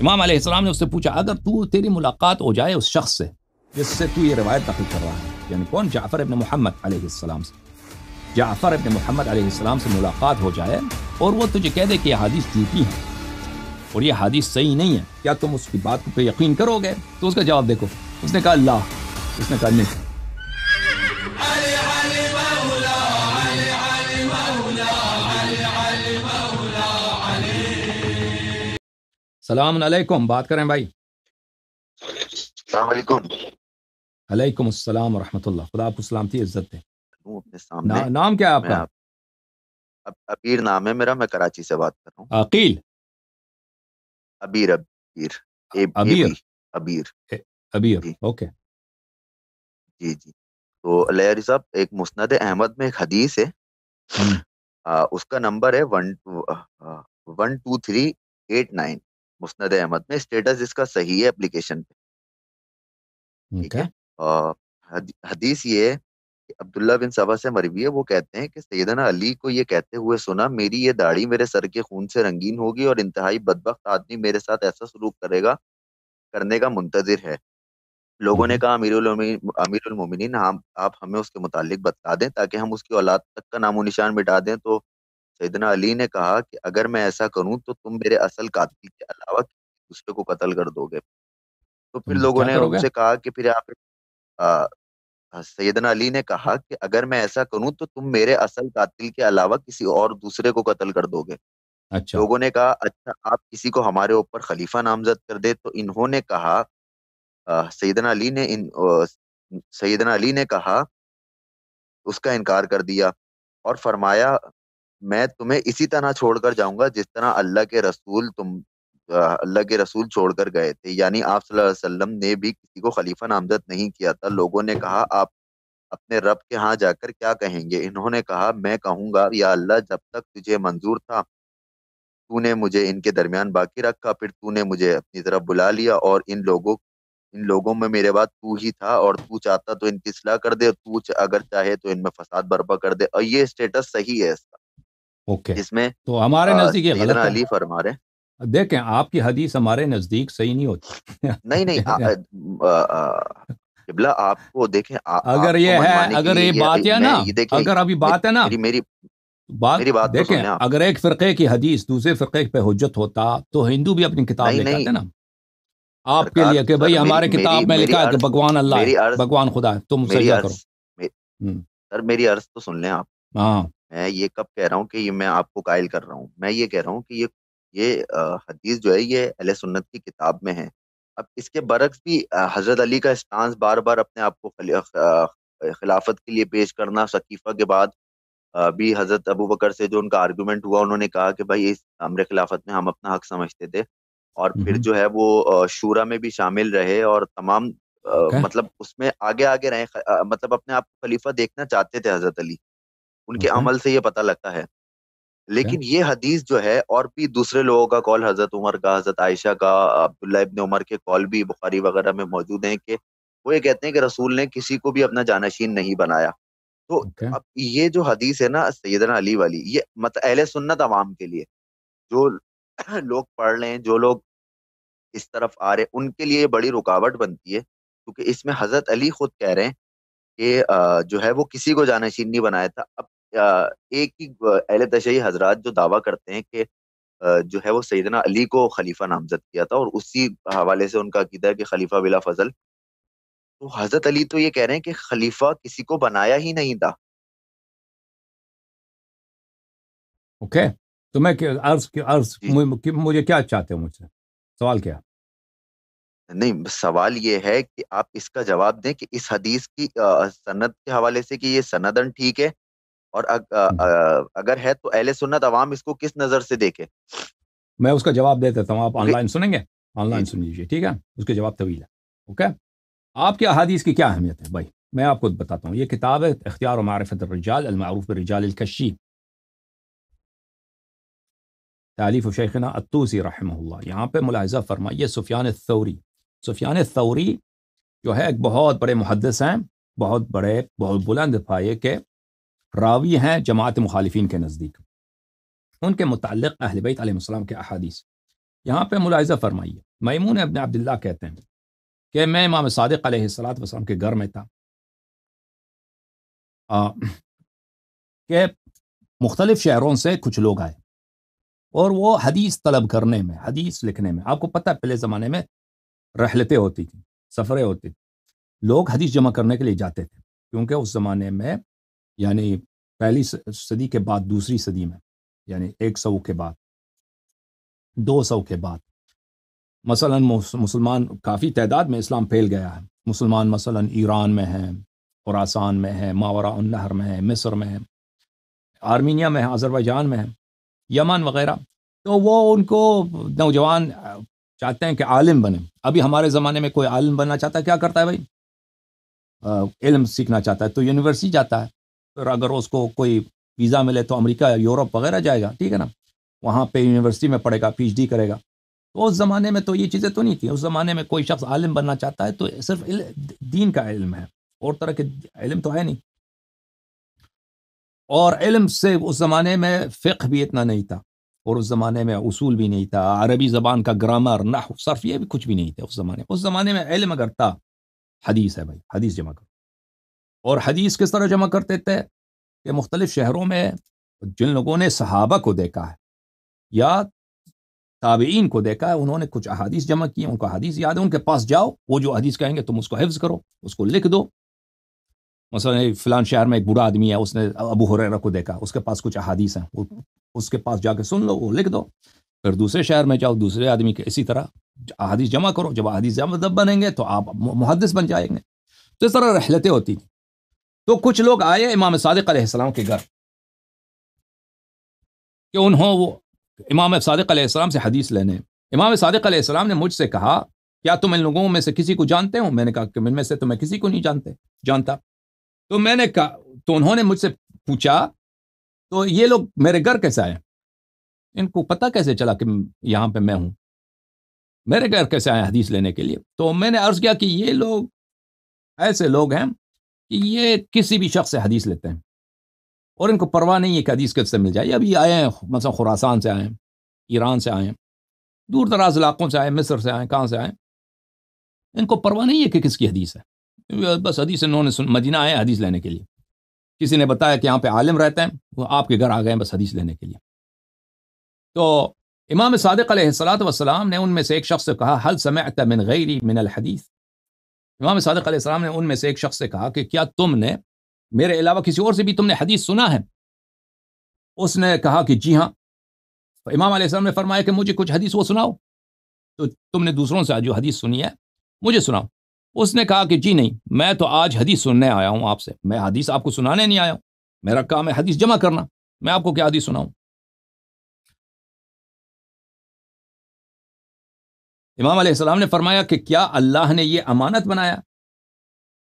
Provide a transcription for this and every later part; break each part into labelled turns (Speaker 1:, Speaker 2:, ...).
Speaker 1: امام علیہ السلام نے اس سے پوچھا اگر تیری ملاقات ہو جائے اس شخص سے جس سے تو یہ روایت نقل کر رہا ہے، یعنی کون؟ جعفر ابن محمد علیہ السلام سے، جعفر ابن محمد علیہ السلام سے ملاقات ہو جائے اور وہ تجھے کہہ دے کہ یہ حدیث جھوٹی ہے اور یہ حدیث صحیح نہیں ہے، کیا تم اس کی بات پہ یقین کرو گے؟ تو اس کا جواب دیکھو، اس نے کہا اللہ، اس نے کہا نہیں۔ السلام علیکم، بات کریں بھائی۔
Speaker 2: السلام علیکم۔
Speaker 1: علیکم السلام ورحمۃ اللہ، خدا آپ کو سلامتی عزت دے۔
Speaker 2: اپنے سامنے
Speaker 1: نام کیا ہے آپ کا؟
Speaker 2: ابیر نام ہے میرا، میں کراچی سے بات کر رہا ہوں۔
Speaker 1: عقیل؟
Speaker 2: ابیر
Speaker 1: ابیر
Speaker 2: ابیر
Speaker 1: ابیر،
Speaker 2: جی
Speaker 1: اوکے
Speaker 2: جی جی۔ تو علیہ صاحب، ایک مسند احمد میں ایک حدیث ہے، اس کا نمبر ہے 12389۔ مسند احمد میں اسٹیٹس اس کا صحیح ہے اپلیکیشن پہ، ٹھیک ہے۔ حدیث یہ ہے کہ عبداللہ بن سبا سے مروی ہے، وہ کہتے ہیں کہ سیدنا علی کو یہ کہتے ہوئے سنا، میری یہ داڑھی میرے سر کے خون سے رنگین ہوگی اور انتہائی بدبخت آدمی میرے ساتھ ایسا سلوک کرنے کا منتظر ہے۔ لوگوں نے کہا امیر المومنین، آپ ہمیں اس کے متعلق بتا دیں تاکہ ہم اس کی اولاد تک کا نام و نشان مٹا دیں۔ تو سیدنا علی نے کہا کہ اگر میں ایسا کروں تو تم میرے اصل قاتل کے علاوہ دوسرے کو قتل کر دو گے۔ تو پھر لوگوں نے ان سے کہا کہ پھر سیدنا علی نے کہا کہ اگر میں ایسا کروں تو تم میرے اصل قاتل کے علاوہ کسی اور دوسرے کو قتل کر دو گے۔
Speaker 1: اچھا،
Speaker 2: لوگوں نے کہا اچھا آپ کسی کو ہمارے اوپر خلیفہ نامزد کر دے۔ تو انہوں نے کہا سیدنا علی نے کہا، اس کا انکار کر دیا اور فرمایا میں تمہیں اسی طرح چھوڑ کر جاؤں گا جس طرح اللہ کے رسول چھوڑ کر گئے تھے، یعنی آپ صلی اللہ علیہ وسلم نے بھی کسی کو خلیفہ نامزد نہیں کیا تھا۔ لوگوں نے کہا آپ اپنے رب کے ہاں جا کر کیا کہیں گے؟ انہوں نے کہا میں کہوں گا یا اللہ جب تک تجھے منظور تھا تو نے مجھے ان کے درمیان باقی رکھا، پھر تو نے مجھے اپنی طرف بلا لیا اور ان لوگوں میں میرے بعد تو ہی تھا، اور تو چاہتا تو ان کی اصلاح کر دے، تو اگر چاہے تو ان میں فساد برپا کر دے۔ اور یہ اسٹیٹس صحیح ہے اس کا،
Speaker 1: اوکے۔
Speaker 2: جس میں
Speaker 1: تو ہمارے نزدیک یہ غلط
Speaker 2: سیدنا
Speaker 1: ہے۔
Speaker 2: علی فرما رہے
Speaker 1: دیکھیں آپ کی حدیث ہمارے نزدیک صحیح نہیں ہوتی۔
Speaker 2: نہیں قبلہ آپ کو دیکھیں،
Speaker 1: اگر یہ ہے، اگر یہ بات ہے نا، اگر ابھی بات ہے نا،
Speaker 2: میری بات تو
Speaker 1: دیکھیں
Speaker 2: سنیں آپ۔
Speaker 1: اگر ایک فرقے کی حدیث دوسرے فرقے پہ حجت ہوتا تو ہندو بھی اپنی کتاب لے کے آتے نا آپ کے
Speaker 2: سرکار
Speaker 1: لیے کہ بھئی ہمارے کتاب میں لکھا ہے کہ بھگوان اللہ ہے، بھگوان خدا ہے، تم سجدہ کرو۔
Speaker 2: سر میری عرض تو سن لیں آپ۔
Speaker 1: ہاں،
Speaker 2: میں یہ کب کہہ رہا ہوں کہ یہ میں آپ کو قائل کر رہا ہوں؟ میں یہ کہہ رہا ہوں کہ یہ حدیث جو ہے یہ اہل سنت کی کتاب میں ہے۔ اب اس کے برعکس بھی حضرت علی کا اسٹانس بار بار اپنے آپ کو خلافت کے لیے پیش کرنا، سقیفہ کے بعد بھی حضرت ابو بکر سے جو ان کا آرگومنٹ ہوا، انہوں نے کہا کہ بھائی اس امر خلافت میں ہم اپنا حق سمجھتے تھے، اور پھر جو ہے وہ شورا میں بھی شامل رہے اور تمام مطلب اس میں آگے رہے، مطلب اپنے آپ کو خلیفہ دیکھنا چاہتے تھے حضرت علی، ان کے عمل سے یہ پتہ لگتا ہے۔ لیکن یہ حدیث جو ہے، اور بھی دوسرے لوگوں کا قول، حضرت عمر کا، حضرت عائشہ کا، عبداللہ ابن عمر کے قول بھی بخاری وغیرہ میں موجود ہیں کہ وہ یہ کہتے ہیں کہ رسول نے کسی کو بھی اپنا جانشین نہیں بنایا۔ تو اب یہ جو حدیث ہے نا سیدنا علی والی، یہ مطلب اہل سنت عوام کے لیے، جو لوگ پڑھ رہے ہیں، جو لوگ اس طرف آ رہے ہیں، ان کے لیے بڑی رکاوٹ بنتی ہے، کیونکہ اس میں حضرت علی خود کہہ رہے ہیں کہ جو ہے وہ کسی کو جانشین نہیں بنایا تھا۔ اب ایک ہی اہل تشیع حضرات جو دعویٰ کرتے ہیں کہ جو ہے وہ سیدنا علی کو خلیفہ نامزد کیا تھا، اور اسی حوالے سے ان کا عقیدہ ہے کہ خلیفہ بلا فضل، تو حضرت علی تو یہ کہہ رہے ہیں کہ خلیفہ کسی کو بنایا ہی نہیں تھا۔
Speaker 1: اوکے، تو میں مجھے کیا چاہتے ہو مجھ سے؟ سوال کیا؟
Speaker 2: نہیں، سوال یہ ہے کہ آپ اس کا جواب دیں کہ اس حدیث کی سند کے حوالے سے کہ یہ سندن ٹھیک ہے، اور اگر ہے تو اہل سنت عوام اس کو کس نظر سے دیکھے؟
Speaker 1: میں اس کا جواب دے دیتا ہوں، آپ آن لائن سنیں گے؟ آن لائن سن لیجیے، ٹھیک ہے؟ اس کے جواب طویل ہے، اوکے؟ آپ کی احادیث کی کیا اہمیت ہے بھائی؟ میں آپ کو بتاتا ہوں۔ یہ کتاب ہے اختیار و معرفت الرجال المعروف بالرجال الکشی، تالیف شیخنا الطوسی رحمہ اللہ۔ یہاں پہ ملاحظہ فرمائیے، سفیان الثوری جو ہے ایک بہت بڑے محدث ہیں، بہت بلند پایے کے راوی ہیں جماعت مخالفین کے نزدیک۔ ان کے متعلق اہل بیت علیہ السلام کے احادیث یہاں پہ ملاحظہ فرمائیے، میمون ابن عبداللہ کہتے ہیں کہ میں امام صادق علیہ السلام کے گھر میں تھا کہ مختلف شہروں سے کچھ لوگ آئے اور وہ حدیث طلب کرنے میں، حدیث لکھنے میں، آپ کو پتہ ہے پہلے زمانے میں رحلتیں ہوتی تھیں، سفریں ہوتی تھیں، لوگ حدیث جمع کرنے کے لیے جاتے تھے، کیونکہ اس زمانے میں یعنی پہلی صدی کے بعد دوسری صدی میں، یعنی 100 کے بعد 200 کے بعد مثلا مسلمان کافی تعداد میں اسلام پھیل گیا ہے، مسلمان مثلا ایران میں ہیں، خراسان میں ہے، ماوراء النہر میں ہے، مصر میں ہے، آرمینیا میں ہے، آذربائیجان میں ہے، یمن وغیرہ، تو وہ ان کو نوجوان چاہتے ہیں کہ عالم بنے۔ ابھی ہمارے زمانے میں کوئی عالم بننا چاہتا ہے کیا کرتا ہے بھائی؟ علم سیکھنا چاہتا ہے تو یونیورسٹی جاتا ہے، پھر اگر اس کو کوئی ویزا ملے تو امریکہ یا یورپ وغیرہ جائے گا، ٹھیک ہے نا، وہاں پہ یونیورسٹی میں پڑھے گا، پی ایچ ڈی کرے گا۔ تو اس زمانے میں تو یہ چیزیں تو نہیں تھیں، اس زمانے میں کوئی شخص عالم بننا چاہتا ہے تو صرف دین کا علم ہے، اور طرح کے علم تو ہے نہیں، اور علم سے اس زمانے میں فقہ بھی اتنا نہیں تھا، اور اس زمانے میں اصول بھی نہیں تھا، عربی زبان کا گرامر، نحو، صرف، یہ بھی کچھ بھی نہیں تھا اس زمانے میں علم اگر تھا حدیث ہے بھائی، حدیث جمع کرو۔ اور حدیث کس طرح جمع کرتے تھے کہ مختلف شہروں میں جن لوگوں نے صحابہ کو دیکھا ہے یا تابعین کو دیکھا ہے، انہوں نے کچھ احادیث جمع کی، ان کو حدیث یاد ہے، ان کے پاس جاؤ، وہ جو حدیث کہیں گے تم اس کو حفظ کرو، اس کو لکھ دو۔ مثلا فلان شہر میں ایک بوڑھا آدمی ہے، اس نے ابو ہریرہ کو دیکھا، اس کے پاس کچھ احادیث ہیں، اس کے پاس جا کے سن لو، وہ لکھ دو۔ پھر دوسرے شہر میں جاؤ، دوسرے آدمی کے اسی طرح احادیث جمع کرو، جب احادیث جمع بنیں گے تو آپ محدث بن جائیں گے۔ تو اس طرح رحلتیں ہوتی تھیں۔ تو کچھ لوگ آئے امام صادق علیہ السلام کے گھر کہ وہ امام صادق علیہ السلام سے حدیث لینے۔ امام صادق علیہ السلام نے مجھ سے کہا کیا تم ان لوگوں میں سے کسی کو جانتے ہو؟ میں نے کہا کہ ان میں سے تو میں کسی کو نہیں جانتا۔ تو میں نے کہا، تو انہوں نے مجھ سے پوچھا تو یہ لوگ میرے گھر کیسے آئے؟ ان کو پتہ کیسے چلا کہ یہاں پہ میں ہوں؟ میرے گھر کیسے آئے حدیث لینے کے لیے؟ تو میں نے عرض کیا کہ یہ لوگ ایسے لوگ ہیں کہ یہ کسی بھی شخص سے حدیث لیتے ہیں اور ان کو پرواہ نہیں ہے کہ حدیث کس سے مل جائے۔ ابھی آئے ہیں مثلا خراسان سے آئے ہیں، ایران سے آئے ہیں، دور دراز علاقوں سے آئے، مصر سے آئے، کہاں سے آئے، ان کو پرواہ نہیں ہے کہ کس کی حدیث ہے، بس حدیث انہوں نے مدینہ آئے حدیث لینے کے لیے، کسی نے بتایا کہ یہاں پہ عالم رہتے ہیں، وہ آپ کے گھر آ گئے بس حدیث لینے کے لیے۔ تو امام صادق علیہ السلام نے ان میں سے ایک شخص سے کہا هل سمعت من غیری من الحدیث؟ امام صادق علیہ السلام نے ان میں سے ایک شخص سے کہا کہ کیا تم نے میرے علاوہ کسی اور سے بھی تم نے حدیث سنا ہے؟ اس نے کہا کہ جی ہاں۔ امام علیہ السلام نے فرمایا کہ مجھے کچھ حدیث وہ سناؤ، تو تم نے دوسروں سے جو حدیث سنی ہے مجھے سناؤ۔ اس نے کہا کہ جی نہیں، میں تو آج حدیث سننے آیا ہوں آپ سے، میں حدیث آپ کو سنانے نہیں آیا ہوں، میرا کام ہے حدیث جمع کرنا، میں آپ کو کیا حدیث سناؤں۔ امام علیہ السلام نے فرمایا کہ کیا اللہ نے یہ امانت بنایا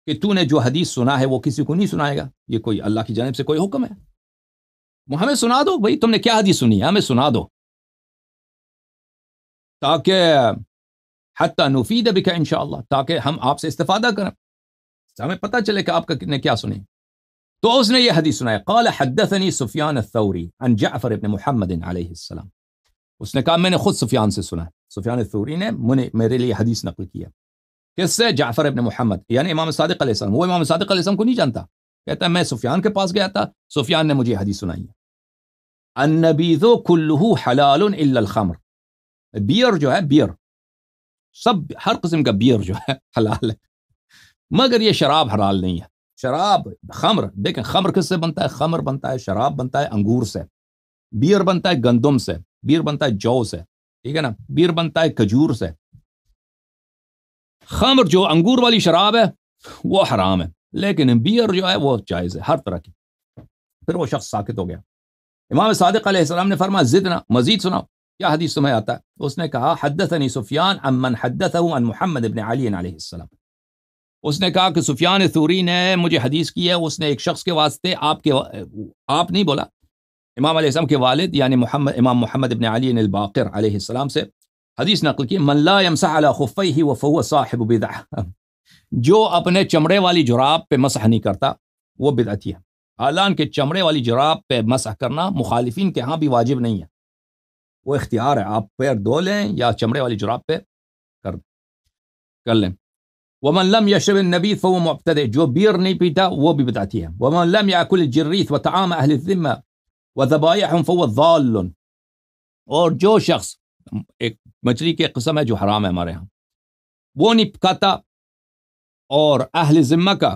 Speaker 1: کہ تو نے جو حدیث سنا ہے وہ کسی کو نہیں سنائے گا؟ یہ کوئی اللہ کی جانب سے کوئی حکم ہے؟ ہمیں سنا دو بھائی، تم نے کیا حدیث سنی ہے ہمیں سنا دو، تاکہ حتی نفید بک انشاءاللہ، تاکہ ہم آپ سے استفادہ کریں، ہمیں پتہ چلے کہ آپ نے کیا سنی۔ تو اس نے یہ حدیث سنایا، قال حدثني سفیان الثوری عن جعفر ابن محمد علیہ السلام۔ اس نے کہا میں نے خود سفیان سے سنا، سفیان الثوری نے میرے لیے حدیث نقل کیا، کس سے؟ جعفر ابن محمد، یعنی امام صادق علیہ السلام۔ وہ امام صادق علیہ السلام کو نہیں جانتا، کہتا ہے میں سفیان کے پاس گیا تھا، سفیان نے مجھے حدیث سنائی ہے۔ النبیذ کلہ حلال الا الخمر، بیئر جو ہے، بیئر سب، ہر قسم کا بیئر جو ہے حلال ہے، مگر یہ شراب حلال نہیں ہے۔ شراب، خمر، دیکھیں خمر کس سے بنتا ہے؟ خمر بنتا ہے، شراب بنتا ہے انگور سے، بیئر بنتا ہے گندم سے، بیئر بنتا ہے جو سے، ٹھیک ہے نا، بیئر بنتا ہے کھجور سے۔ خمر جو انگور والی شراب ہے وہ حرام ہے، لیکن بیئر جو ہے وہ جائز ہے، ہر طرح کی۔ پھر وہ شخص ساکت ہو گیا۔ امام صادق علیہ السلام نے فرمایا زدنا، مزید سناؤ، کیا حدیث تمہیں آتا ہے؟ اس نے کہا حدثنی سفیان عن من حدثه عن محمد بن علی علیہ السلام۔ اس نے کہا کہ سفیان ثوری نے مجھے حدیث کی ہے، اس نے ایک شخص کے واسطے آپ نہیں بولا، امام علیہ السلام کے والد یعنی امام محمد بن علی الباقر علیہ السلام سے حدیث نقل کی، من لا يمسح على خفيه وفهو صاحب بدعہ، جو اپنے چمڑے والی جراب پہ مسح نہیں کرتا وہ بدعتی ہے۔ حالانکہ چمڑے والی جراب پہ مسح کرنا مخالفین کے ہاں بھی واجب نہیں ہے، وہ اختیار ہے، آپ پیر دھو لیں یا چمڑے والی جراب پہ کر لیں. ومن لم يشرب النبيذ فهو مبتدع، جو بیئر نہیں پیتا وہ بھی بتاتی ہے. ومن لم يأكل الجريث وطعام اهل الذمة وذبائحهم فهو ضال. اور جو شخص، ایک مچھلی کی قسم ہے جو حرام ہے ہمارے ہاں، وہ نہیں کھاتا، اور اہل ذمہ کا،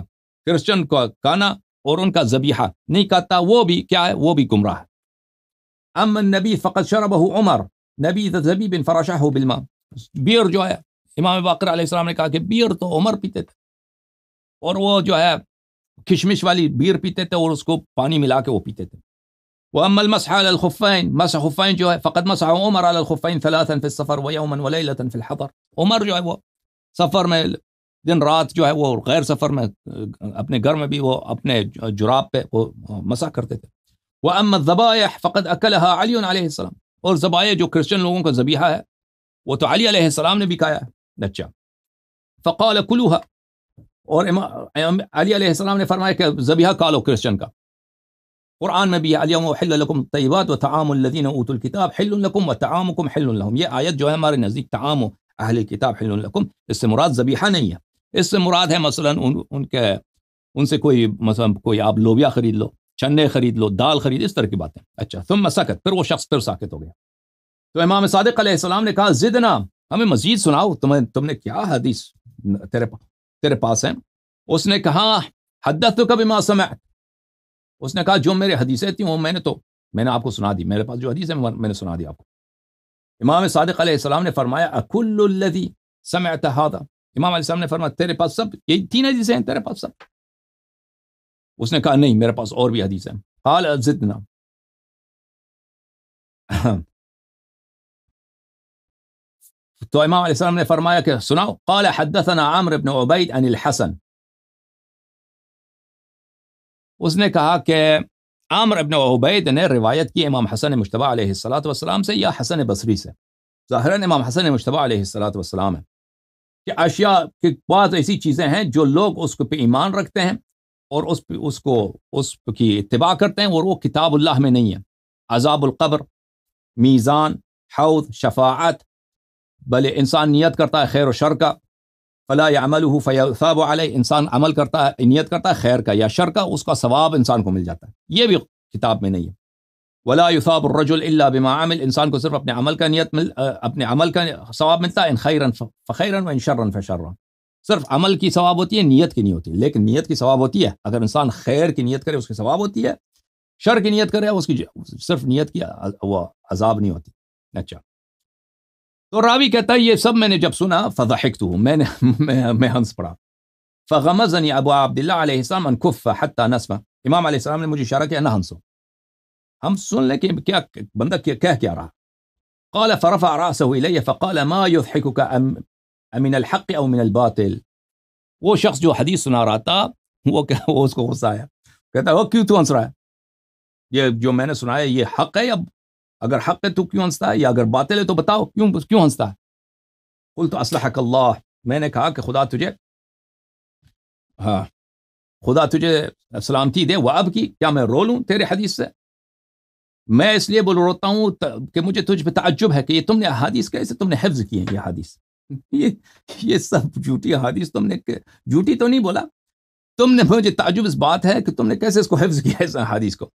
Speaker 1: کرسچن کا کھانا اور ان کا ذبیحہ نہیں کھاتا، وہ بھی کیا ہے؟ وہ بھی گمراہ ہے. اما النبیذ فقد شربه عمر نبیذ زبیب فرشحه بالماء. بیئر جو ہے، امام باقر علیہ السلام نے کہا کہ بیئر تو عمر پیتے تھے، اور وہ جو ہے کشمش والی بیئر پیتے تھے اور اس کو پانی ملا کے وہ پیتے تھے. واما المسح على الخفين، مسح خفين جو ہے، فقد مسح عمر على الخفين ثلاثا في السفر ويوما وليله في الحضر. عمر جو ہے وہ سفر میں دن رات جو ہے وہ، غیر سفر میں اپنے گھر میں بھی وہ اپنے جراب پہ وہ مسح کرتے تھے. واما الذبائح فقد اكلها علي عليه السلام. اور ذبائح جو کرسچن لوگوں کا ذبیحہ ہے وہ تو علی علیہ السلام نے بھی کھایا ہے. اچھا، فقال كلوها، اور علی علیہ السلام نے فرمایا کہ ذبیحہ کھا لو کرسچن کا. قرآن میں بھی ہے اليوم احل لكم الطيبات وطعام الذين اوتوا الكتاب حل لكم وطعامكم حل لهم. یہ آیت جو ہے ہمارے نزدیک طعام اہل الکتاب حل لكم، اس سے مراد ذبیحہ نہیں ہے، اس سے مراد ہے مثلا ان سے کوئی مثلا کوئی آپ لوبیا خرید لو، چنے خرید لو، دال خرید، اس طرح کی باتیں. اچھا، ثم سکت، پھر وہ شخص پھر ساکت ہو گیا. تو امام صادق علیہ السلام نے کہا زدنا، ہمیں مزید سناؤ، تم نے کیا حدیث تیرے پاس ہے؟ اس نے کہا حدثتک بما سمعت، اس نے کہا جو میرے حدیثیں تھیں وہ میں نے آپ کو سنا دی، میرے پاس جو حدیث ہے میں نے سنا دی آپ کو. امام صادق علیہ السلام نے فرمایا اکل الذی سمعت هذا، امام علیہ السلام نے فرمایا تیرے پاس سب یہ 3 حدیثیں ہیں تیرے پاس سب؟ اس نے کہا نہیں، میرے پاس اور بھی حدیث ہیں. قال زدنا، تو امام علیہ السلام نے فرمایا کہ سناؤ. قال حدثنا عمرو بن عبید عن الحسن، اس نے کہا کہ عمرو بن عبید نے روایت کی امام حسن مجتبی علیہ الصلوۃ والسلام سے یا حسن بصری سے. ظاہراً امام حسن مجتبی علیہ الصلوۃ والسلام ہے کہ اشیاء کی بعض ایسی چیزیں ہیں جو لوگ اس پہ ایمان رکھتے ہیں اور اس کی اتباع کرتے ہیں، اور وہ کتاب اللہ میں نہیں ہے. عذاب القبر، میزان، حوض، شفاعت، بلے انسان نیت کرتا ہے خیر و شر کا، فلا يعمله فيثاب علیہ، انسان عمل کرتا ہے، نیت کرتا ہے خیر کا یا شر کا، اس کا ثواب انسان کو مل جاتا ہے، یہ بھی کتاب میں نہیں ہے. ولا يثاب الرجل الا بما عمل، انسان کو صرف اپنے عمل کا ثواب ملتا ہے، ان خیرا فخیرا وان شرا فشرا. صرف عمل کی ثواب ہوتی ہے، نیت کی نہیں ہوتی. لیکن نیت کی ثواب ہوتی ہے، اگر انسان خیر کی نیت کرے اس کی ثواب ہوتی ہے، شر کی نیت کرے اس کی صرف نیت کی وہ عذاب نہیں ہوتی. اچھا، تو راوی کہتا ہے یہ سب میں نے جب سنا فضحکت، میں ہنس پڑا. فغمزنی ابو عبداللہ علیہ السلام ان کف حتی نسمع، امام علیہ السلام نے مجھے اشارہ کیا نہ ہنسو، ہم سن لیں کہ کیا بندہ کہہ کیا رہا. قال فرفع رأسه الی فقال ما يضحكك من الحق او من الباطل. وہ شخص جو حدیث سنا رہا تھا وہ اس کو غصہ آیا، کہتا ہے وہ کیوں تو ہنس رہا ہے، یہ جو میں نے سنایا یہ حق ہے، یا اگر حق ہے تو کیوں ہنستا ہے، یا اگر باطل ہے تو بتاؤ کیوں ہنستا ہے. قلت اصلحک اللہ، میں نے کہا کہ خدا تجھے سلامتی دے. وہ اب کی، کیا میں رو لوں تیرے حدیث سے؟ میں اس لیے روتا ہوں کہ مجھے تجھ پہ تعجب ہے کہ یہ تم نے احادیث کیسے تم نے حفظ کی ہیں. یہ حدیث یہ سب جھوٹی حدیث، تم نے جھوٹی تو نہیں بولا، تم نے، مجھے تعجب اس بات ہے کہ تم نے کیسے اس کو حفظ کیا اس حدیث کو.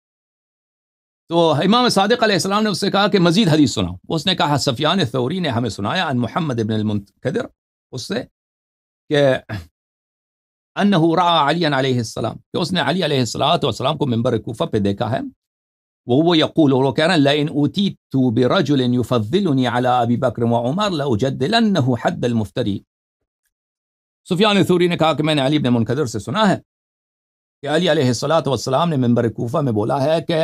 Speaker 1: تو امام صادق علیہ السلام نے اس سے کہا کہ مزید حدیث سناؤ. اس نے کہا سفیان ثوری نے ہمیں سنایا عن محمد بن المنکدر، اس سے کہ انہ رأى علی علیہ السلام، کہ اس نے علی علیہ السلام کو منبر کوفہ پہ دیکھا ہے. وہ یقول، اور وہ کہہ رہا ہے لئن اوتیت برجل یفضلنی علی ابی بکر وعمر لاجدلنہ حد المفتری. سفیان ثوری نے کہا کہ میں نے علی بن منکدر سے سنا ہے کہ علی علیہ السلام نے منبر کوفہ میں بولا ہے کہ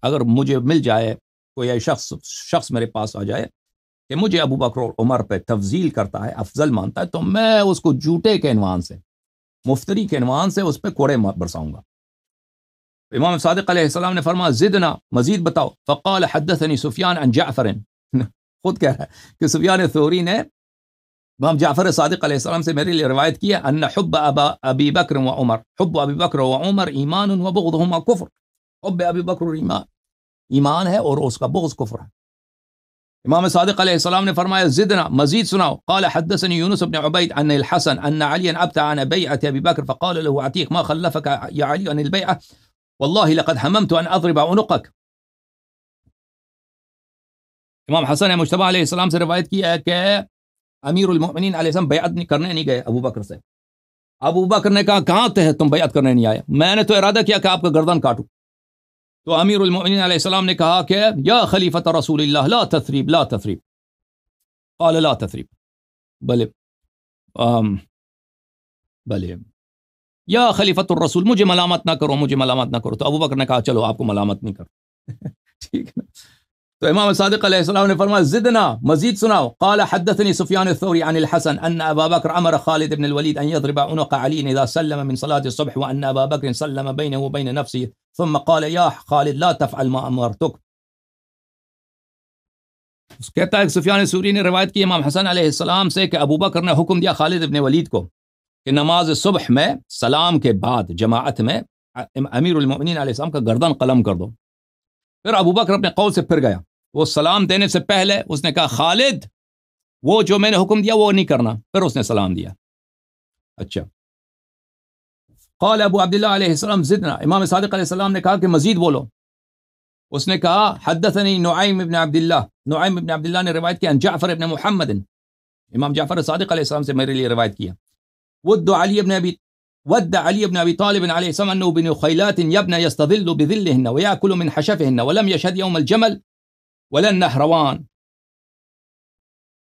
Speaker 1: اگر مجھے مل جائے کوئی شخص میرے پاس آ جائے کہ مجھے ابو بکر اور عمر پہ تفضیل کرتا ہے، افضل مانتا ہے، تو میں اس کو جھوٹے کے عنوان سے، مفتری کے عنوان سے اس پہ کوڑے برساؤں گا. امام صادق علیہ السلام نے فرمایا زدنا، مزید بتاؤ. فقال حدثني سفیان عن جعفر، خود کہہ رہا ہے کہ سفیان ثوری نے امام جعفر صادق علیہ السلام سے میرے لیے روایت کیا ان حب ابی بکر و عمر، حب ابی بکر و عمر ایمان و بغضهما کفر. حب ابی بکر ایمان ہے اور اس کا بغض کفر ہے. امام صادق علیہ السلام نے فرمایا زدنا مزید سناؤ. قال حدثني يونس بن عبيد عن الحسن ان عليا ابتع عن بيعة ابي بكر فقال له عتيق ما خلفك يا علي عن البيعة والله لقد هممت ان اضرب عنقك. امام حسن مجتبی علیہ السلام سے روایت کی ہے کہ امیر المؤمنین علیہ السلام بیعت کرنے نہیں گئے ابو بکر سے. ابو بکر نے کہا کہاں تھے تم بیعت کرنے نہیں آئے؟ میں نے تو ارادہ کیا کہ آپ کا گردن کاٹوں. تو امیر المؤمنین علیہ السلام نے کہا کہ یا خلیفۃ رسول اللہ لا تثریب لا تثریب. قال لا تثریب بلے بلے یا خلیفۃ الرسول مجھے ملامت نہ کرو مجھے ملامت نہ کرو. تو ابو بکر نے کہا چلو آپ کو ملامت نہیں کرو. ٹھیک ہے. تو امام صادق علیہ السلام نے فرمایا زدنا مزید سناؤ. قال حدثني سفيان الثوري عن الحسن ان ابا بكر امر خالد بن الوليد ان يضرب عنق علي اذا سلم من صلاه الصبح وان ابا بكر سلم بينه وبين نفسه ثم قال يا خالد لا تفعل ما امرتك. اس کہتا ہے سفیان ثوری نے روایت کی امام حسن علیہ السلام سے کہ ابو بکر نے حکم دیا خالد بن ولید کو کہ نماز صبح میں سلام کے بعد جماعت میں امیر المؤمنین علیہ السلام کا گردن قلم کر دو. پھر ابو بکر اپنے قول سے پھر گیا. وہ سلام دینے سے پہلے اس نے کہا خالد وہ جو میں نے حکم دیا وہ نہیں کرنا. پھر اس نے سلام دیا. اچھا. قال ابو عبداللہ علیہ السلام زدنا. امام صادق علیہ السلام نے کہا کہ مزید بولو. اس نے کہا حدثني نعیم بن عبداللہ. نعیم بن عبداللہ نے روایت کیا جعفر بن محمد. امام جعفر صادق علیہ السلام سے میرے لیے روایت کیا ود علی بن ابی طالب علیہ السلام انه بن خیلات یبن یستظل بظلهن ویاکل من حشفهن ولم یشهد یوم الجمل ولا النہروان.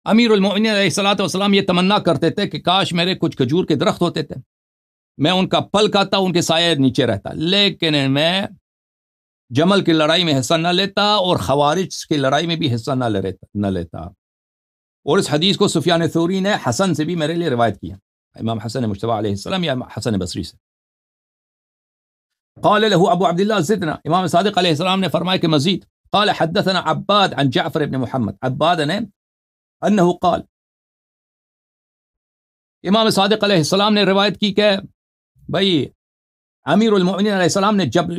Speaker 1: امیر المؤمنین علیہ الصلوۃ والسلام یہ تمنا کرتے تھے کہ کاش میرے کچھ کھجور کے درخت ہوتے تھے میں ان کا پھل کھاتا ان کے سائے نیچے رہتا لیکن میں جمل کی لڑائی میں حصہ نہ لیتا اور خوارج کی لڑائی میں بھی حصہ نہ لیتا. اور اس حدیث کو سفیان ثوری نے حسن سے بھی میرے لیے روایت کیا. امام حسن مجتبی علیہ السلام یا حسن بصری سے. قال له ابو عبداللہ زدنا. امام صادق علیہ السلام نے فرمایا کہ مزید. قال حدثنا عباد عن جعفر بن محمد. عباد نے انه قال امام صادق علیہ السلام نے روایت کی کہ بھائی امیر المؤمنین علیہ السلام نے جب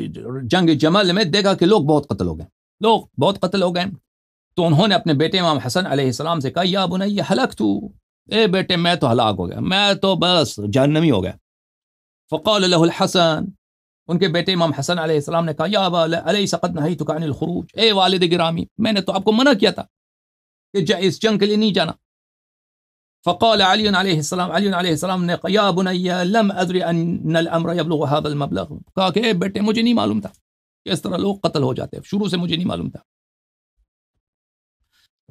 Speaker 1: جنگ جمل میں دیکھا کہ لوگ بہت قتل ہو گئے تو انہوں نے اپنے بیٹے امام حسن علیہ السلام سے کہا یا بنی ہلکت اے بیٹے میں تو ہلاک ہو گیا میں تو بس جہنمی ہو گیا. فقال له الحسن. ان کے بیٹے امام حسن علیہ السلام نے کہا یا ابا الیس قد نہیتک عن الخروج. اے والد گرامی میں نے تو آپ کو منع کیا تھا کہ اس جنگ کے لیے نہیں جانا. فقال علی علیہ السلام نے یا بنی لم ادری ان الامر یبلغ هذا المبلغ. کہا کہ اے بیٹے مجھے نہیں معلوم تھا کہ اس طرح لوگ قتل ہو جاتے شروع سے مجھے نہیں معلوم تھا.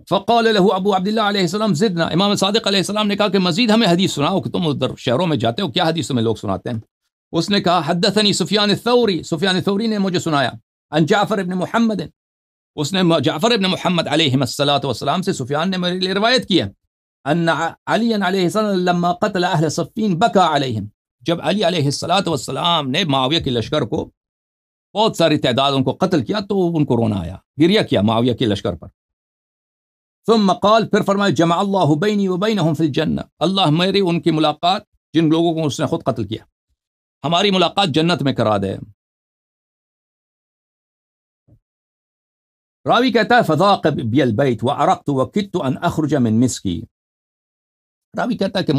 Speaker 1: فقال له ابو عبداللہ علیہ السلام زدنا. امام صادق علیہ السلام نے کہا کہ مزید ہمیں حدیث سناؤ کہ تم ادھر شہروں میں جاتے ہو کیا حدیث تمہیں لوگ سناتے ہیں. اس نے کہا حدثني سفیان الثوری. سفیان ثوری نے مجھے سنایا عن جعفر ابن محمد. اس نے جعفر ابن محمد علیہ الصلاۃ والسلام سے سفیان نے میرے لیے روایت کیا ان علی علیہ السلام لما قتل اہل صفین بکا علیہم. جب علی علیہ الصلاۃ والسلام نے معاویہ کے لشکر کو بہت ساری تعداد ان کو قتل کیا تو ان کو رونا آیا گریہ کیا معاویہ کے لشکر پر. ثم قال پھر فرمایا جمع اللہ بینی وبینہم فی الجنہ. اللہ میری ان کی ملاقات جن لوگوں کو اس نے خود قتل کیا ہماری ملاقات جنت میں کرا دے. راوی کہتا ہے فضاق بی البیت وعرقت وکدت ان اخرج من مسکی. راوی کہتا ہے کہ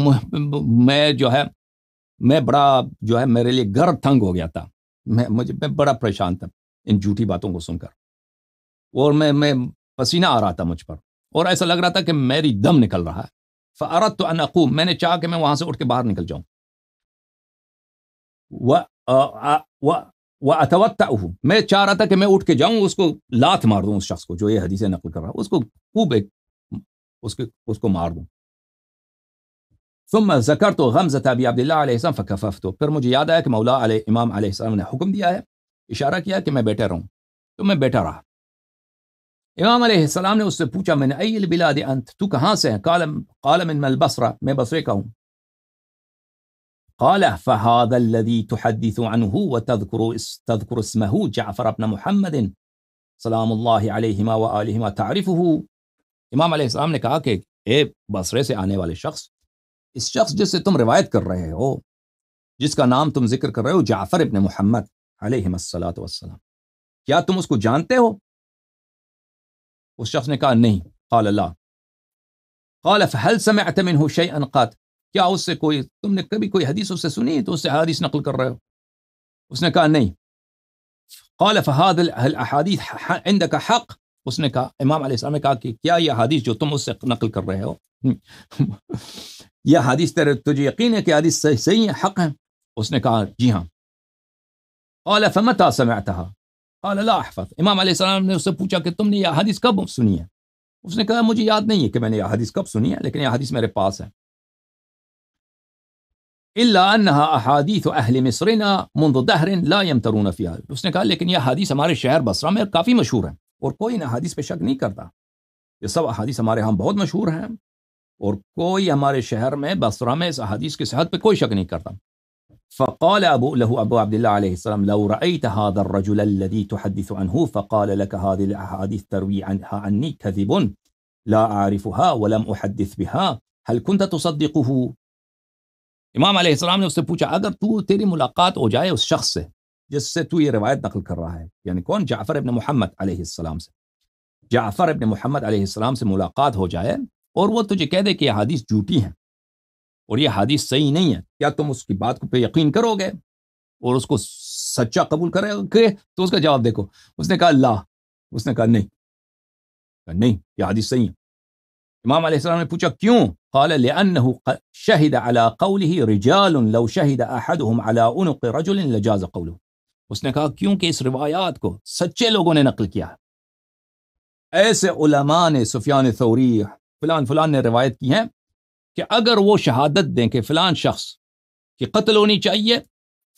Speaker 1: میں بڑا میرے لیے گھر تنگ ہو گیا تھا میں بڑا پریشان تھا ان جھوٹی باتوں کو سن کر اور میں پسینہ آ رہا تھا مجھ پر اور ایسا لگ رہا تھا کہ میری دم نکل رہا ہے. فاردت ان اقوم. میں نے چاہا کہ میں وہاں سے اٹھ کے باہر نکل جاؤں. واتوتعه. میں چاہ رہا تھا کہ میں اٹھ کے جاؤں اس کو لات مار دوں اس شخص کو جو یہ حدیث نقل کر رہا ہے اس کو خوب اس کو مار دوں. ثم ذکرت غمزة ابی عبداللہ علیہ السلام فکففت. پھر مجھے یاد آیا کہ مولا امام علیہ السلام نے حکم دیا ہے اشارہ کیا کہ میں بیٹھا رہوں تو میں بیٹھا رہا. امام علیہ السلام نے اس سے پوچھا میں نے ای البلاد انت تو کہاں سے ہے؟ قال من البصرہ. میں بصرے کا ہوں. قال فهذا الذي تحدث عنه وتذكر اسمه جعفر بن محمد سلام اللہ علیہما وآلہما تعرفه. امام علیہ السلام نے کہا کہ اے بصرے سے آنے والے شخص اس شخص جس سے تم روایت کر رہے ہو جس کا نام تم ذکر کر رہے ہو جعفر ابن محمد علیہ الصلاۃ والسلام کیا تم اس کو جانتے ہو؟ اس شخص نے کہا نہیں. قال لا قال فهل سمعت منه شيئا قط کیا اس سے کوئی تم نے کبھی کوئی حدیث اس سے سنی تو اس سے حدیث نقل کر رہے ہو؟ اس نے کہا نہیں. قال فهذه الاحاديث عندك حق. اس نے کہا امام علیہ السلام نے کہا کہ کیا یہ حدیث جو تم اس سے نقل کر رہے ہو یہ حدیث تجھے یقین ہے کہ حدیث صحیح ہے، حق ہے؟ اس نے کہا جی ہاں. قال فمتى سمعتها؟ قال لا احفظ. امام علیہ السلام نے اس سے پوچھا کہ تم نے یہ حدیث کب سنی ہے؟ اس نے کہا مجھے یاد نہیں ہے کہ میں نے یہ حدیث کب سنی ہے، لیکن یہ حدیث میرے پاس ہے. الا انها احاديث اهل مصرنا منذ دهر لا يمترون فيها. اس نے کہا لیکن یہ حدیث ہمارے شہر بصرہ میں کافی مشہور ہے اور کوئی ان حدیث پہ شک نہیں کرتا. یہ سب احادیث ہمارے ہاں بہت مشہور ہیں اور کوئی ہمارے شہر میں بصرہ میں اس حدیث کی صحت پہ کوئی شک نہیں کرتا. فقال ابو عبد الله عليه السلام لو رأيت هذا الرجل الذي تحدث عنه فقال لك هذه الاحاديث تروي عنها عني كذب لا اعرفها ولم احدث بها هل كنت تصدقه؟ امام علیہ السلام نے اس سے پوچھا اگر تیری ملاقات ہو جائے اس شخص سے جس سے تو یہ روایت نقل کر رہا ہے، یعنی کون؟ جعفر ابن محمد علیہ السلام سے. جعفر ابن محمد علیہ السلام سے ملاقات ہو جائے اور وہ تجھے کہہ دے کہ یہ حدیث جھوٹی ہیں اور یہ حدیث صحیح نہیں ہے، کیا تم اس کی بات پہ یقین کرو گے اور اس کو سچا قبول کرے گے؟ تو اس کا جواب دیکھو. اس نے کہا لا. اس نے کہا نہیں یہ حدیث صحیح ہے. امام علیہ السلام نے پوچھا کیوں؟ قال لأنه شهد على قوله رجال لو شهد أحدهم على عنق رجل لجاز قوله. اس نے کہا کیونکہ اس روایات کو سچے لوگوں نے نقل کیا ہے. ایسے علماء نے سفیان ثوری فلان نے روایت کی ہے کہ اگر وہ شہادت دیں کہ فلان شخص کی قتل ہونی چاہیے،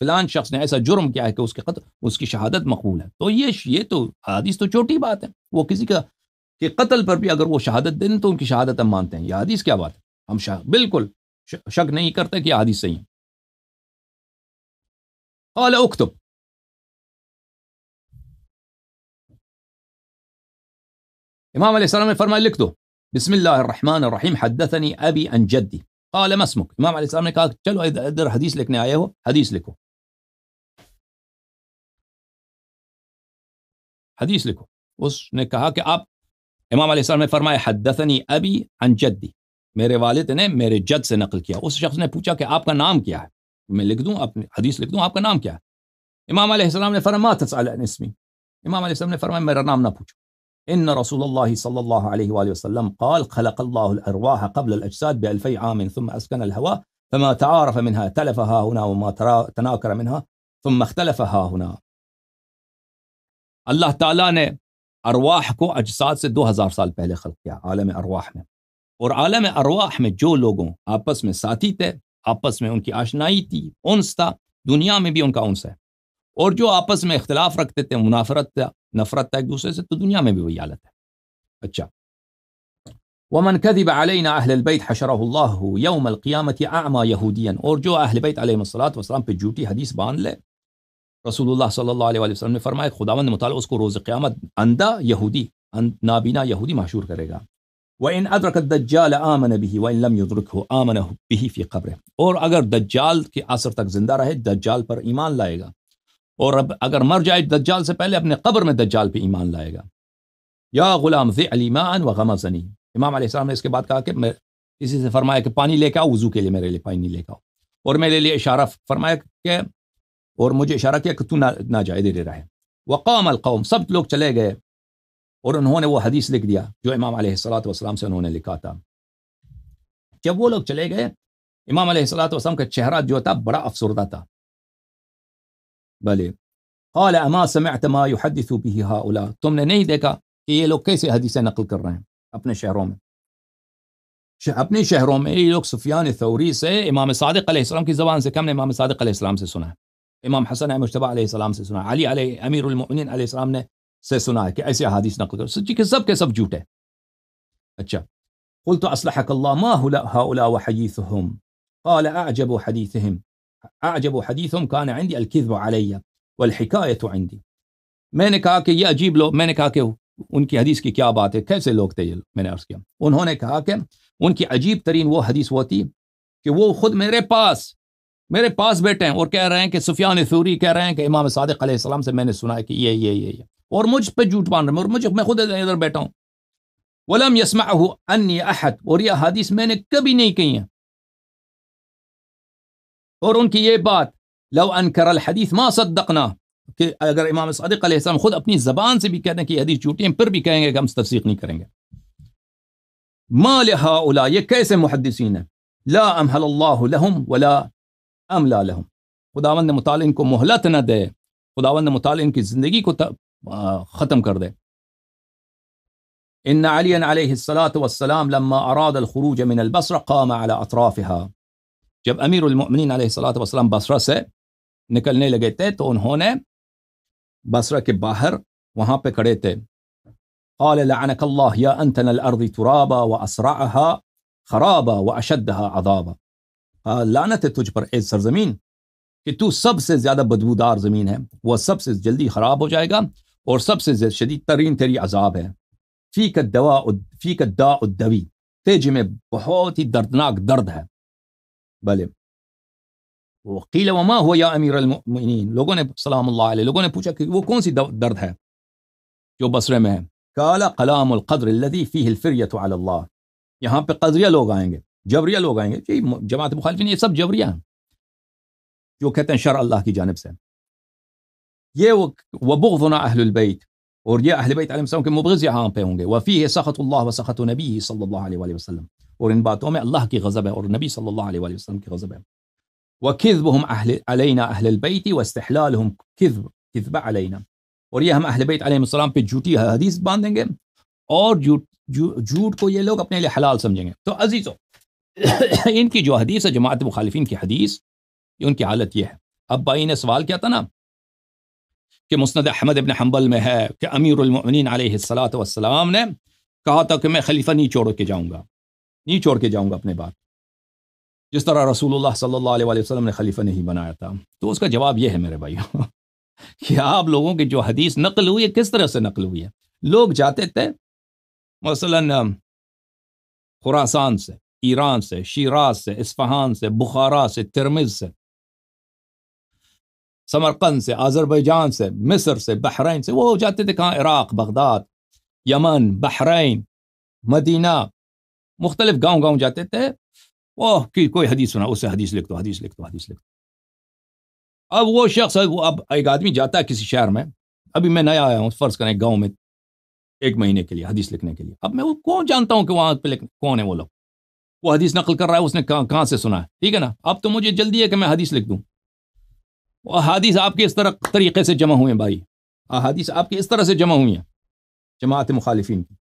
Speaker 1: فلان شخص نے ایسا جرم کیا ہے کہ اس کے قتل، اس کی شہادت مقبول ہے، تو یہ تو حدیث تو چھوٹی بات ہے. وہ کسی کا کہ قتل پر بھی اگر وہ شہادت دیں تو ان کی شہادت ہم مانتے ہیں. یہ حدیث کیا بات ہے؟ ہم بالکل شک نہیں کرتے کہ یہ حدیث صحیح ہے. قال اکتب. امام علیہ السلام نے فرمایا لکھ دو. بسم اللہ الرحمن الرحیم حدثنی ابی عن جدی. قال ما اسمک. امام علیہ السلام نے کہا چلو ادھر حدیث لکھنے آئے ہو، حدیث لکھو. حدیث لکھو. اس نے کہا کہ آپ، امام علیہ السلام نے فرمایا حدثنی ابی عن جدی، میرے والد نے میرے جد سے نقل کیا. اس شخص نے پوچھا کہ آپ کا نام کیا ہے؟ میں لکھ دوں، اپنی حدیث لکھ دوں، آپ کا نام کیا ہے؟ امام علیہ السلام نے فرمایا ما تسأل عن اسمی. امام علیہ السلام نے فرمایا میرا نام نہ پوچھو. ان رسول اللہ صلی اللہ علیہ وآلہ وسلم قال خلق اللہ الارواح قبل الاجساد ب2000 عام ثم اسكن الهواء فما تعارف منها تلف ها هنا وما تناكر منها ثم اختلف ها هنا. اللہ تعالیٰ نے ارواح کو اجساد سے 2000 سال پہلے خلق کیا عالم ارواح میں، اور عالم ارواح میں جو لوگوں آپس میں ساتھی تھے، آپس میں ان کی آشنائی تھی، انس تھا، دنیا میں بھی ان کا انس ہے، اور جو آپس میں اختلاف رکھتے تھے، منافرت تھا، نفرت تھا ایک دوسرے سے، تو دنیا میں بھی وہی حالت ہے. اچھا ومن كذب علينا اہل البیت حشره الله يوم القیامة اعمى یہودیا. اور جو اہل بیت علیہ الصلوۃ والسلام پہ جھوٹی حدیث باندھ لے، رسول اللہ صلی اللہ علیہ وسلم نے فرمایا خداوند متعال اس کو روز قیامت اندھا یہودی، نابینا یہودی محشور کرے گا. وَإِنْ أَدْرَكَ الدَّجَّالَ آمَنَ بِهِ وَإِنْ لَمْ يُدْرِكْهُ آمَنَ بِهِ فِي قَبْرِهِ. اور اگر دجال کے عصر تک زندہ رہے دجال پر ایمان لائے گا، اور اب اگر مر جائے دجال سے پہلے اپنے قبر میں دجال پہ ایمان لائے گا. یا غلام ذِ علی ماء وغمزنی. امام علیہ السلام نے اس کے بعد کہا کہ میں کسی سے فرمایا کہ پانی لے کے آؤ، وضو کے لیے میرے لیے پانی لے کے آؤ، اور میرے لیے اشارہ فرمایا کہ، اور مجھے اشارہ کیا کہ تو نہ جائے، دے رہے. وقام القوم. سب لوگ چلے گئے اور انہوں نے وہ حدیث لکھ دیا جو امام علیہ الصلوۃ والسلام سے انہوں نے لکھا تھا. جب وہ لوگ چلے گئے، امام علیہ الصلوۃ والسلام کا چہرہ جو تھا بڑا افسردہ تھا. بھلے قال اما سمعت ما يحدث به هؤلاء. تم نے نہیں دیکھا کہ یہ لوگ کیسے حدیثیں نقل کر رہے ہیں اپنے شہروں میں؟ اپنے شہروں میں یہ لوگ سفیان ثوری سے، امام صادق علیہ السلام کی زبان سے، کم نے امام صادق علیہ السلام سے سنا ہے، امام حسن مجتبی علیہ السلام سے سنا، علی علیہ امیر المؤمنین علیہ السلام نے سے سنا ہے کہ ایسے حدیث نقل کر، سچی کہ سب کے سب جھوٹے. اچھا قلت اصلحك الله ما هؤلاء وحديثهم قال اعجب حديثهم كان عندي الكذب علي والحكايه عندي. میں نے کہا کہ یہ عجیب لوگ، میں نے کہا کہ ان کی حدیث کی کیا بات ہے، کیسے لوگ تھے یہ؟ میں نے عرض کیا. انہوں نے کہا کہ ان کی عجیب ترین وہ حدیث وہ تھی کہ وہ خود میرے پاس بیٹھے ہیں اور کہہ رہے ہیں کہ سفیان ثوری کہہ رہے ہیں کہ امام صادق علیہ السلام سے میں نے سنا ہے کہ یہ اور مجھ پہ جھوٹ باندھ رہے ہیں، اور میں خود ادھر بیٹھا ہوں. ولم يسمعه عني احد، اور یہ حدیث میں نے کبھی نہیں کہی ہیں. اور ان کی یہ بات لو انکر الحدیث ما صدقنا، کہ اگر امام صادق علیہ السلام خود اپنی زبان سے بھی کہتے ہیں کہ یہ حدیث جھوٹی ہے، پھر بھی کہیں گے کہ ہم تصدیق نہیں کریں گے. ما لهؤلاء، یہ کیسے محدثین ہیں، لا امہل اللہ لہم ولا املا لہم، خداوند متعال ان کو مہلت نہ دے، خداوند متعال ان کی زندگی کو ختم کر دے. ان علی علیہ الصلاۃ والسلام لما اراد الخروج من البصرہ قام على اطرافها، جب امیر المؤمنین علیہ الصلاۃ والسلام بصرہ سے نکلنے لگے تھے تو انہوں نے بصرہ کے باہر وہاں پہ کھڑے تھے. قال لعنك الله يا انتن الارض ترابا واسرعها خرابا واشدها عذابا، لعنت ہے تجھ پر اے سرزمین کہ تو سب سے زیادہ بدبودار زمین ہے، وہ سب سے جلدی خراب ہو جائے گا اور سب سے شدید ترین تیری عذاب ہے. فیک الداء الدوی، تیج میں بہت ہی دردناک درد ہے. بلے وقیل وما هو یا امیر المؤمنین، لوگوں نے سلام اللہ علیہ، لوگوں نے پوچھا کہ وہ کون سی درد ہے جو بصرے میں ہے. قال قلام القدر الذي فيه الفریة علی اللہ، یہاں پہ قدریہ لوگ آئیں گے، جبریہ لوگ آئیں گے. جماعت مخالفین یہ سب جبریہ ہیں جو کہتے ہیں شرع اللہ کی جانب سے. یہ وبغضنا اہل البیت، اور یہ اہل بیت علیہ السلام کے مبغض یہاں پہ ہوں گے. وفیہ سخط اللہ وسخط نبی صلی اللہ علیہ وآلہ وسلم، اور ان باتوں میں اللہ کی غضب ہے اور نبی صلی اللہ علیہ وآلہ وسلم کی غضب ہے. وَكِذْبُهُمْ عَلَيْنَا أَهْلَ الْبَيْتِ وَاسْتِحْلَالُهُمْ كِذْبَ عَلَيْنَا، اور یہ ہم اہل بیت علیہ السلام پہ جھوٹی حدیث باندھیں گے اور جھوٹ کو یہ لوگ اپنے لیے حلال سمجھیں گے. تو عزیزو ان کی جو حدیث ہے جماعت مخالفین کی حدیث، ان کی حالت یہ ہے. اب بھائی نے سوال کیا تھا نا کہ مسند احمد ابن حنبل میں ہے کہ امیر المؤمنین علیہ الصلاۃ والسلام نے کہا تھا کہ میں خلیفہ نہیں چھوڑ کے جاؤں گا اپنے بات، جس طرح رسول اللہ صلی اللہ علیہ وآلہ وسلم نے خلیفہ نہیں بنایا تھا. تو اس کا جواب یہ ہے میرے بھائیو کہ آپ لوگوں کی جو حدیث نقل ہوئی ہے کس طرح سے نقل ہوئی ہے. لوگ جاتے تھے مثلا خراسان سے، ایران سے، شیراز سے، اصفہان سے، بخارا سے، ترمذ سے، سمرقند سے، آذربائیجان سے، مصر سے، بحرین سے. وہ جاتے تھے کہاں؟ عراق، بغداد، یمن، بحرین، مدینہ، مختلف گاؤں جاتے تھے. کوئی حدیث سنا، اس سے حدیث لکھ دو. اب وہ شخص، اب ایک آدمی جاتا ہے کسی شہر میں، ابھی میں نیا آیا ہوں فرض کریں گاؤں میں 1 مہینے کے لیے حدیث لکھنے کے لیے. اب میں وہ کون جانتا ہوں کہ وہاں پہ کون ہے وہ لوگ، وہ حدیث نقل کر رہا ہے اس نے کہاں سے سنا ہے، ٹھیک ہے نا. اب تو مجھے جلدی ہے کہ میں حدیث لکھ دوں. احادیث آپ کے اس طریقے سے جمع ہوئے ہیں بھائی، احادیث آپ کی اس طرح سے جمع ہوئی ہیں جماعت مخالفین کی.